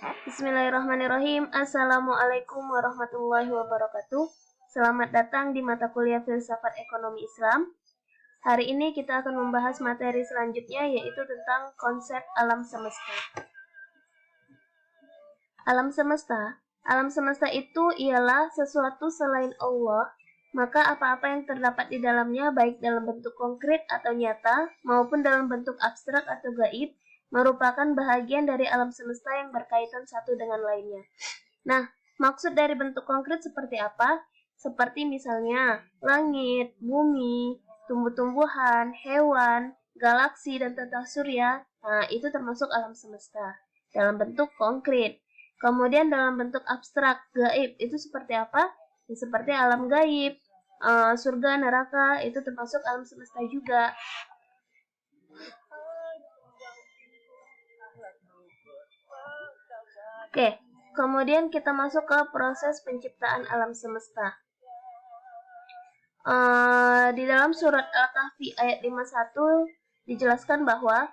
Bismillahirrahmanirrahim. Assalamualaikum warahmatullahi wabarakatuh. Selamat datang di mata kuliah Filsafat Ekonomi Islam. Hari ini kita akan membahas materi selanjutnya, yaitu tentang konsep alam semesta. Alam semesta. Alam semesta itu ialah sesuatu selain Allah, maka apa-apa yang terdapat di dalamnya, baik dalam bentuk konkret atau nyata, maupun dalam bentuk abstrak atau gaib, merupakan bahagian dari alam semesta yang berkaitan satu dengan lainnya. Nah, maksud dari bentuk konkret seperti apa? Seperti misalnya langit, bumi, tumbuh-tumbuhan, hewan, galaksi, dan tata surya. Nah, itu termasuk alam semesta dalam bentuk konkret. Kemudian dalam bentuk abstrak, gaib, itu seperti apa? Ya, seperti alam gaib, surga, neraka, itu termasuk alam semesta juga. Oke, kemudian kita masuk ke proses penciptaan alam semesta. Di dalam surat Al-Kahfi ayat 51 dijelaskan bahwa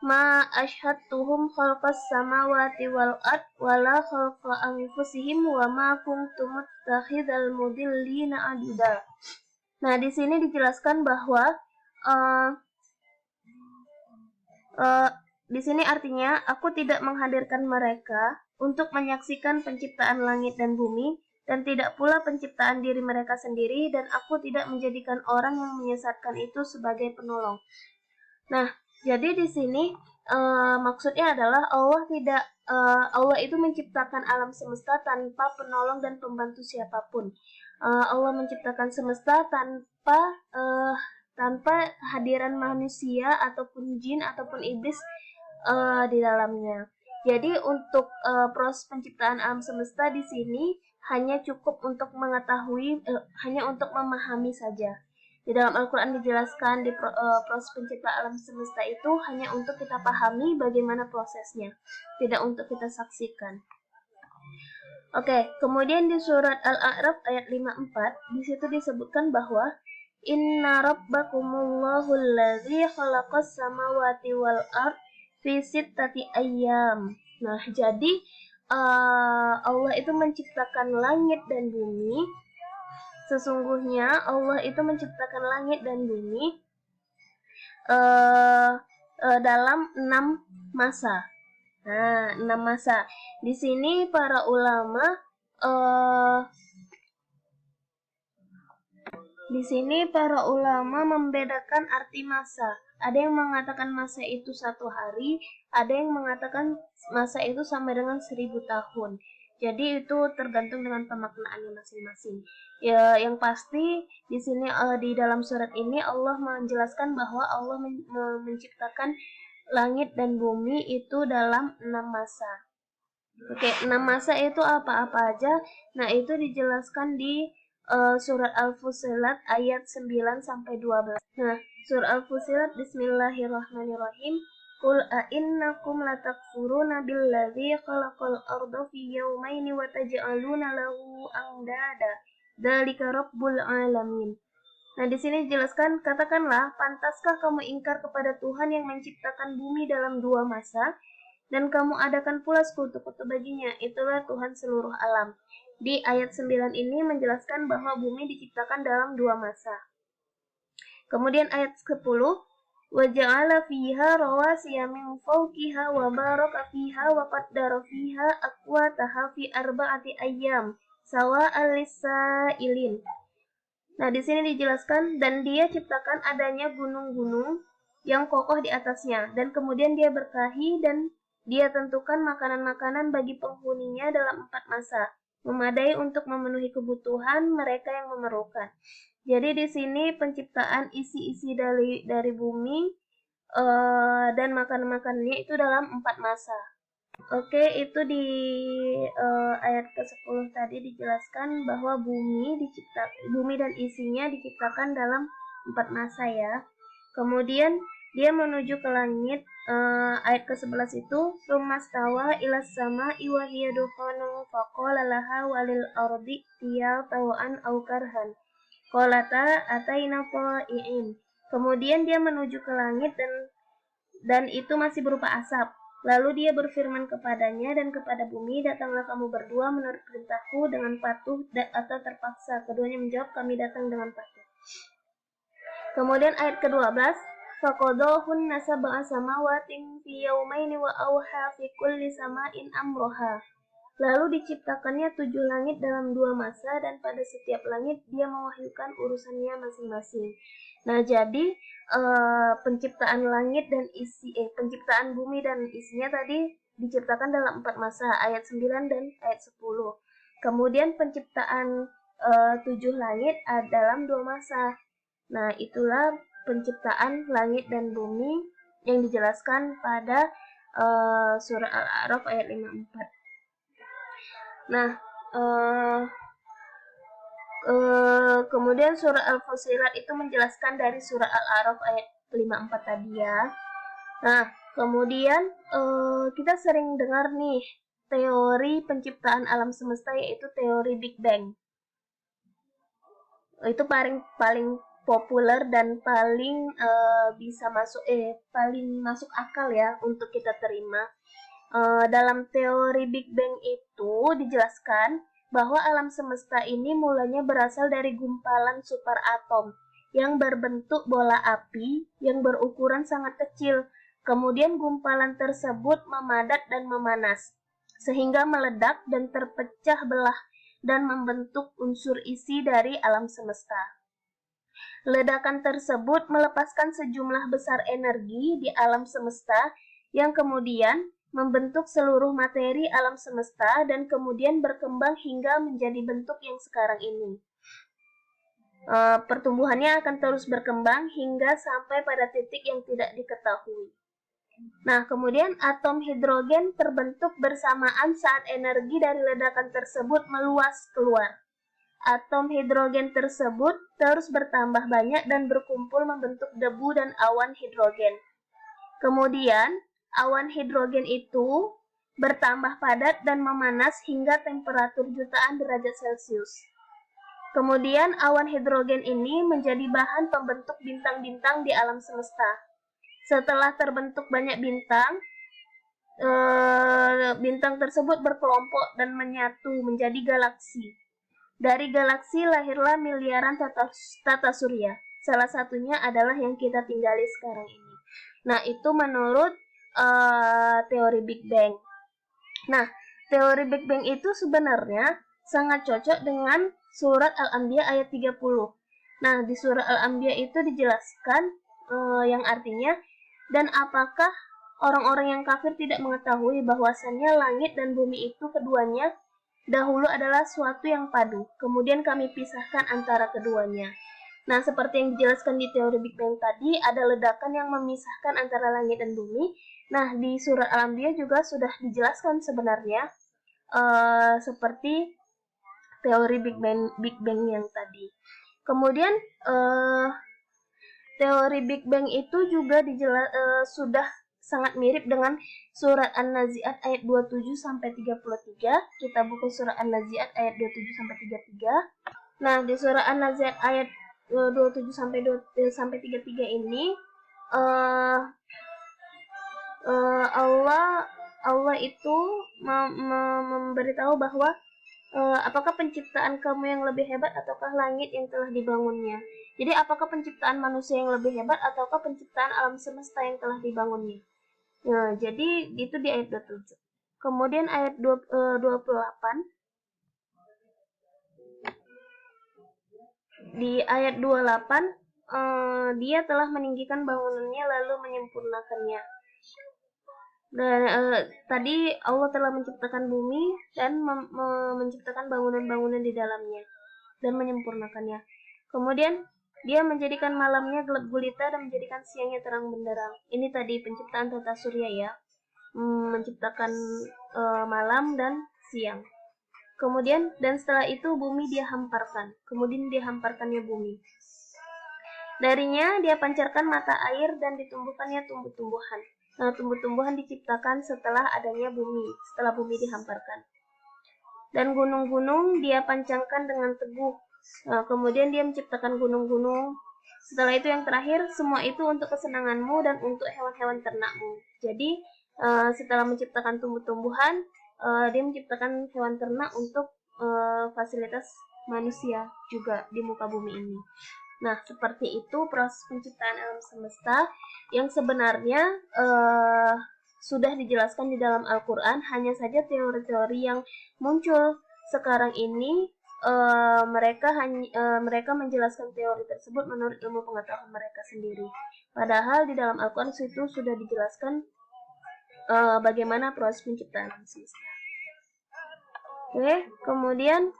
ma asyhadtuhum khalqas samawati wal ard wala khalqa anfusihim wa ma kuntum muttakhidal mudillina aduda. Nah, di sini dijelaskan bahwa di sini artinya aku tidak menghadirkan mereka untuk menyaksikan penciptaan langit dan bumi, dan tidak pula penciptaan diri mereka sendiri, dan aku tidak menjadikan orang yang menyesatkan itu sebagai penolong. Nah, jadi di sini maksudnya adalah Allah itu menciptakan alam semesta tanpa penolong dan pembantu siapapun. Allah menciptakan semesta tanpa hadiran manusia ataupun jin ataupun iblis di dalamnya. Jadi untuk proses penciptaan alam semesta di sini hanya cukup untuk mengetahui, hanya untuk memahami saja. Di dalam Al-Quran dijelaskan di proses penciptaan alam semesta itu hanya untuk kita pahami bagaimana prosesnya, tidak untuk kita saksikan. Oke, kemudian di surat Al-A'raf ayat 54, di situ disebutkan bahwa Inna rabbakumullahu alladzi khalaqas samawati wal ard fi sittati ayyam. Nah, jadi Allah itu menciptakan langit dan bumi. Sesungguhnya Allah itu menciptakan langit dan bumi dalam 6 masa. Nah, 6 masa. Di sini para ulama membedakan arti masa. Ada yang mengatakan masa itu 1 hari, ada yang mengatakan masa itu sama dengan 1000 tahun. Jadi itu tergantung dengan pemaknaannya masing-masing. Ya, yang pasti di sini di dalam surat ini Allah menjelaskan bahwa Allah menciptakan langit dan bumi itu dalam 6 masa. Oke, 6 masa itu apa-apa aja? Nah, itu dijelaskan di surat Al-Fussilat ayat 9-12. Nah, surat Al-Fussilat, bismillahirrahmanirrahim. Qul a'innakum latakfuruna billadzi khalaqal arda fi yawmaini wa taj'aluna lahu andada. Dzalika rabbul alamin. Nah, di sini dijelaskan, katakanlah, pantaskah kamu ingkar kepada Tuhan yang menciptakan bumi dalam 2 masa, dan kamu adakan pula sekutu-sekutu baginya, itulah Tuhan seluruh alam. Di ayat 9 ini menjelaskan bahwa bumi diciptakan dalam 2 masa. Kemudian ayat 10, وَجَعَلَ فِيهَا رَوَاسِيَ مِنْ فَوْقِهَا وَبَارَكَ فِيهَا وَقَدَّرَ فِيهَا أَقْوَاتَهَا فِي 4 أَيَّامٍ سَوَاءً لِلسَّائِلِينَ. Nah, di sini dijelaskan, dan Dia ciptakan adanya gunung-gunung yang kokoh di atasnya, dan kemudian Dia berkahi, dan Dia tentukan makanan-makanan bagi penghuninya dalam 4 masa, memadai untuk memenuhi kebutuhan mereka yang memerlukan. Jadi di sini penciptaan isi-isi dari bumi dan makan-makanannya itu dalam 4 masa. Oke, itu di ayat ke-10 tadi dijelaskan bahwa bumi dan isinya diciptakan dalam 4 masa ya. Kemudian dia menuju ke langit, ayat ke-11 itu Tsummastawa ilas sama'i wa hiya dukhanun faqala laha walil ardi tiya taw'an aw karhan qalata ataina ta'i'in. Kemudian dia menuju ke langit dan itu masih berupa asap. Lalu dia berfirman kepadanya dan kepada bumi, datanglah kamu berdua menurut perintahku dengan patuh atau terpaksa. Keduanya menjawab, kami datang dengan patuh. Kemudian ayat ke-12, faqadahunna sab'a samawatin fi yawmaini wa awha fi kulli sama'in amroha. Lalu diciptakannya 7 langit dalam 2 masa, dan pada setiap langit dia mewahyukan urusannya masing-masing. Nah, jadi penciptaan langit dan penciptaan bumi dan isinya tadi diciptakan dalam 4 masa, ayat 9 dan ayat 10. Kemudian penciptaan 7 langit dalam 2 masa. Nah, itulah penciptaan langit dan bumi yang dijelaskan pada surah Al-A'raf ayat 54. Nah, kemudian surah Al-Fusilat itu menjelaskan dari surah Al-A'raf ayat 54 tadi ya. Nah, kemudian kita sering dengar nih teori penciptaan alam semesta, yaitu teori Big Bang. Itu paling populer dan paling bisa paling masuk akal ya untuk kita terima. Dalam teori Big Bang itu dijelaskan bahwa alam semesta ini mulanya berasal dari gumpalan super atom yang berbentuk bola api yang berukuran sangat kecil. Kemudian gumpalan tersebut memadat dan memanas, sehingga meledak dan terpecah belah dan membentuk unsur isi dari alam semesta. Ledakan tersebut melepaskan sejumlah besar energi di alam semesta yang kemudian membentuk seluruh materi alam semesta dan kemudian berkembang hingga menjadi bentuk yang sekarang ini. Pertumbuhannya akan terus berkembang hingga sampai pada titik yang tidak diketahui. Nah, kemudian atom hidrogen terbentuk bersamaan saat energi dari ledakan tersebut meluas keluar. Atom hidrogen tersebut terus bertambah banyak dan berkumpul membentuk debu dan awan hidrogen. Kemudian, awan hidrogen itu bertambah padat dan memanas hingga temperatur jutaan derajat Celcius. Kemudian, awan hidrogen ini menjadi bahan pembentuk bintang-bintang di alam semesta. Setelah terbentuk banyak bintang, bintang tersebut berkelompok dan menyatu menjadi galaksi. Dari galaksi lahirlah miliaran tata surya. Salah satunya adalah yang kita tinggali sekarang ini. Nah, itu menurut teori Big Bang. Nah, teori Big Bang itu sebenarnya sangat cocok dengan surat Al-Anbiya ayat 30. Nah, di surat Al-Anbiya itu dijelaskan yang artinya, dan apakah orang-orang yang kafir tidak mengetahui bahwasannya langit dan bumi itu keduanya dahulu adalah suatu yang padu, kemudian kami pisahkan antara keduanya. Nah, seperti yang dijelaskan di teori Big Bang tadi, ada ledakan yang memisahkan antara langit dan bumi. Nah, di surat Al-Anbiya juga sudah dijelaskan sebenarnya seperti teori Big Bang yang tadi. Kemudian teori Big Bang itu juga sudah sangat mirip dengan surat An-Nazi'at ayat 27 sampai 33. Kita buka surat An-Nazi'at ayat 27 sampai 33. Nah, di surat An-Nazi'at ayat 27 sampai 33 ini Allah itu memberitahu bahwa apakah penciptaan kamu yang lebih hebat ataukah langit yang telah dibangunnya. Jadi apakah penciptaan manusia yang lebih hebat ataukah penciptaan alam semesta yang telah dibangunnya. Nah, jadi itu di ayat 27. Kemudian ayat 28. Di ayat 28, dia telah meninggikan bangunannya lalu menyempurnakannya. Dan tadi Allah telah menciptakan bumi dan menciptakan bangunan-bangunan di dalamnya dan menyempurnakannya. Kemudian dia menjadikan malamnya gelap gulita dan menjadikan siangnya terang benderang. Ini tadi penciptaan tata surya ya, menciptakan malam dan siang. Kemudian dan setelah itu bumi dia hamparkan. Kemudian dia hamparkannya bumi. Darinya dia pancarkan mata air dan ditumbuhkannya tumbuh-tumbuhan. Nah, tumbuh-tumbuhan diciptakan setelah adanya bumi, setelah bumi dihamparkan. Dan gunung-gunung dia pancangkan dengan teguh. Nah, kemudian dia menciptakan gunung-gunung. Setelah itu yang terakhir, semua itu untuk kesenanganmu dan untuk hewan-hewan ternakmu. Jadi setelah menciptakan tumbuh-tumbuhan, dia menciptakan hewan ternak untuk fasilitas manusia juga di muka bumi ini. Nah, seperti itu proses penciptaan alam semesta yang sebenarnya sudah dijelaskan di dalam Al-Quran. Hanya saja teori-teori yang muncul sekarang ini mereka menjelaskan teori tersebut menurut ilmu pengetahuan mereka sendiri. Padahal di dalam Al-Quran itu sudah dijelaskan bagaimana proses penciptaan alam semesta. Oke, kemudian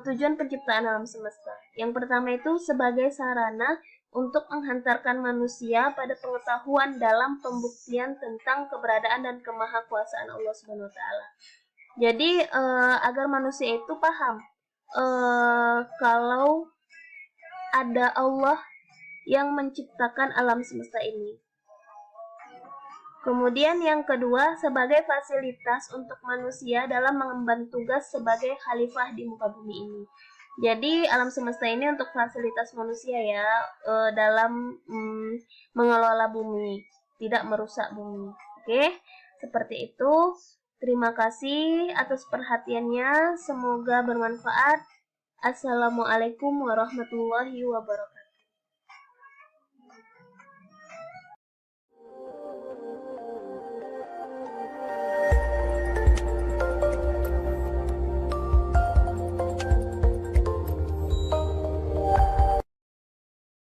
tujuan penciptaan alam semesta. Yang pertama itu sebagai sarana untuk menghantarkan manusia pada pengetahuan dalam pembuktian tentang keberadaan dan kemahakuasaan Allah Subhanahu wa taala. Jadi agar manusia itu paham kalau ada Allah yang menciptakan alam semesta ini. Kemudian yang kedua, sebagai fasilitas untuk manusia dalam mengemban tugas sebagai khalifah di muka bumi ini. Jadi alam semesta ini untuk fasilitas manusia ya, dalam mengelola bumi, tidak merusak bumi. Oke, seperti itu. Terima kasih atas perhatiannya, semoga bermanfaat. Assalamualaikum warahmatullahi wabarakatuh.